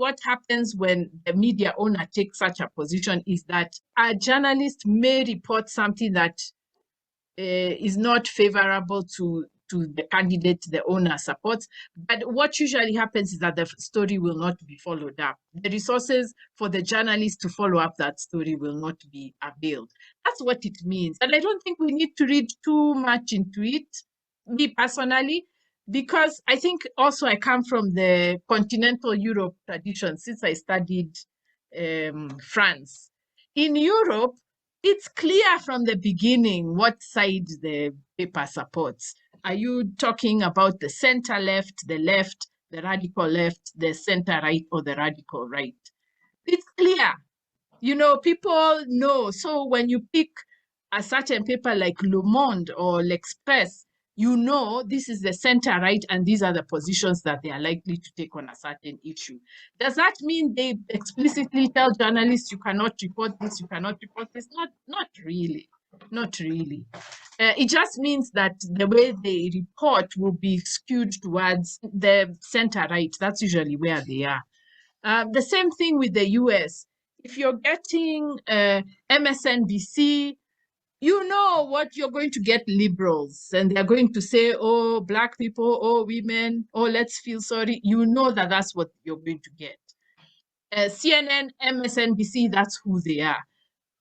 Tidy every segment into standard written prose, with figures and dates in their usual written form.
what happens when the media owner takes such a position is that a journalist may report something that is not favorable to the candidate the owner supports. But what usually happens is that the story will not be followed up. The resources for the journalist to follow up that story will not be availed. That's what it means. And I don't think we need to read too much into it, me personally, because I think also I come from the continental Europe tradition since I studied France. In Europe, it's clear from the beginning what side the paper supports. Are you talking about the center left, the radical left, the center right, or the radical right? It's clear. You know, people know. So when you pick a certain paper like Le Monde or L'Express, you know this is the center right and these are the positions that they are likely to take on a certain issue. Does that mean they explicitly tell journalists you cannot report this, you cannot report this? Not really. Not really. It just means that the way they report will be skewed towards the center right. That's usually where they are. The same thing with the US. If you're getting MSNBC, you know what you're going to get liberals, and they're going to say, oh, black people, oh, women, oh, let's feel sorry. You know that that's what you're going to get. CNN, MSNBC, that's who they are.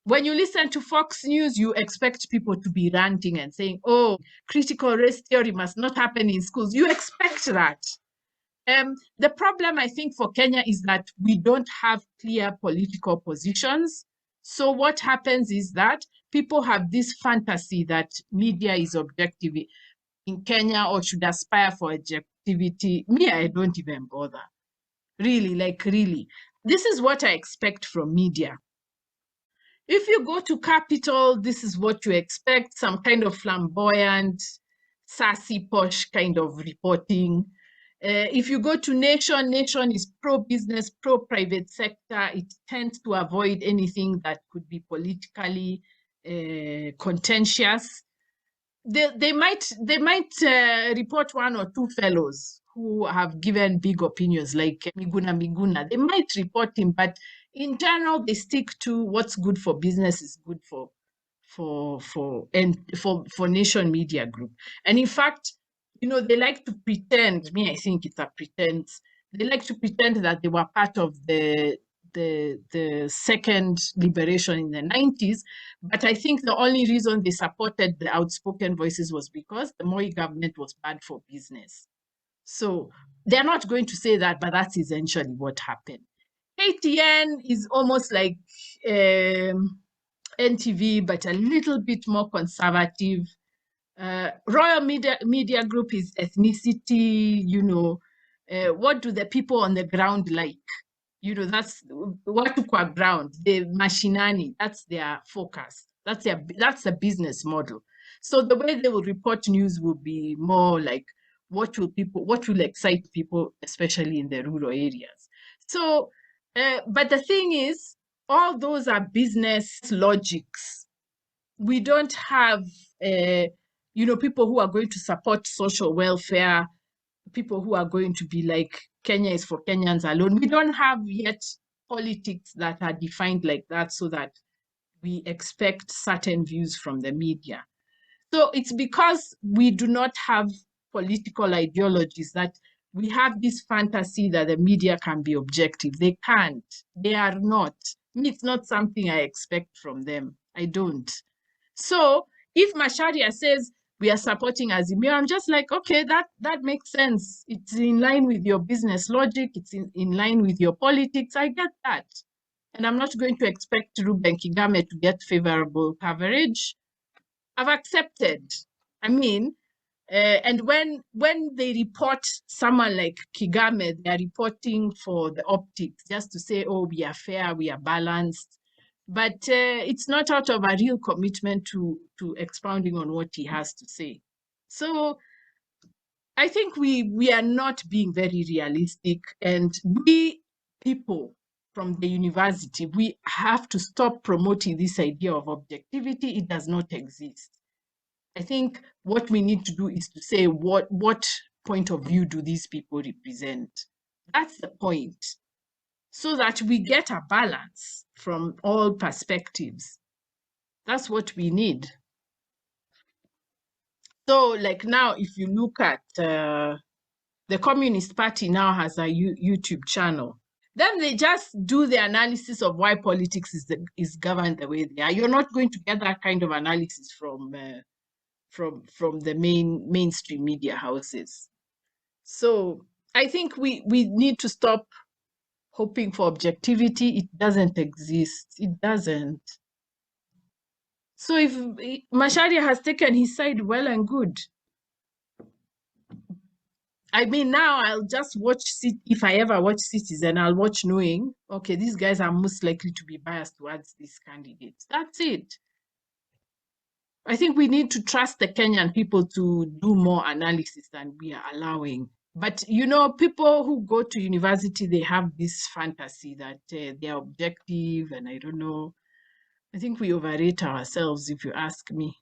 When you listen to Fox News, you expect people to be ranting and saying, oh, critical race theory must not happen in schools. You expect that. The problem, I think, for Kenya is that we don't have clear political positions. So what happens is that people have this fantasy that media is objective in Kenya or should aspire for objectivity. Me, I don't even bother. Really, like really. This is what I expect from media. If you go to Capital, this is what you expect, some kind of flamboyant, sassy, posh kind of reporting. If you go to Nation is pro-business, pro-private sector. It tends to avoid anything that could be politically contentious. They might report one or two fellows who have given big opinions, like Miguna. They might report him, but in general, they stick to what's good for business is good for Nation Media Group. And in fact, you know, they like to pretend, I think it's a pretense. They like to pretend that they were part of the second liberation in the 90s. But I think the only reason they supported the outspoken voices was because the Moi government was bad for business. So they're not going to say that, but that's essentially what happened. KTN is almost like NTV, but a little bit more conservative. Royal Media Group is ethnicity, you know. What do the people on the ground like? You know, that's what to call ground, the machinani, that's their focus. That's the business model. So the way they will report news will be more like what will excite people, especially in the rural areas. So, but the thing is, all those are business logics. We don't have, you know, people who are going to support social welfare, people who are going to be like, Kenya is for Kenyans alone. We don't have yet politics that are defined like that, so that we expect certain views from the media. So it's because we do not have political ideologies that we have this fantasy that the media can be objective. They can't. They are not. It's not something I expect from them. I don't. So if Macharia says we are supporting Azimio, I'm just like, okay, that makes sense. It's in line with your business logic. It's in line with your politics. I get that. And I'm not going to expect Ruben Kigame to get favorable coverage. I've accepted. I mean, and when they report someone like Kigame, they are reporting for the optics, just to say, oh, we are fair, we are balanced. But it's not out of a real commitment to expounding on what he has to say. So I think we are not being very realistic, and we people from the university, we have to stop promoting this idea of objectivity. It does not exist. I think what we need to do is to say what point of view do these people represent. That's the point. so that we get a balance from all perspectives. That's what we need. So like now, if you look at the Communist Party now has a YouTube channel. Then they just do the analysis of why politics is governed the way they are. You're not going to get that kind of analysis from the mainstream media houses. So I think we need to stop hoping for objectivity. It doesn't exist. It doesn't. So if Macharia has taken his side, well and good. I mean, now I'll just watch, if I ever watch Citizen, I'll watch knowing, okay, these guys are most likely to be biased towards these candidates. That's it. I think we need to trust the Kenyan people to do more analysis than we are allowing. But, you know, people who go to university, they have this fantasy that they are objective, and I don't know. I think we overrate ourselves, if you ask me.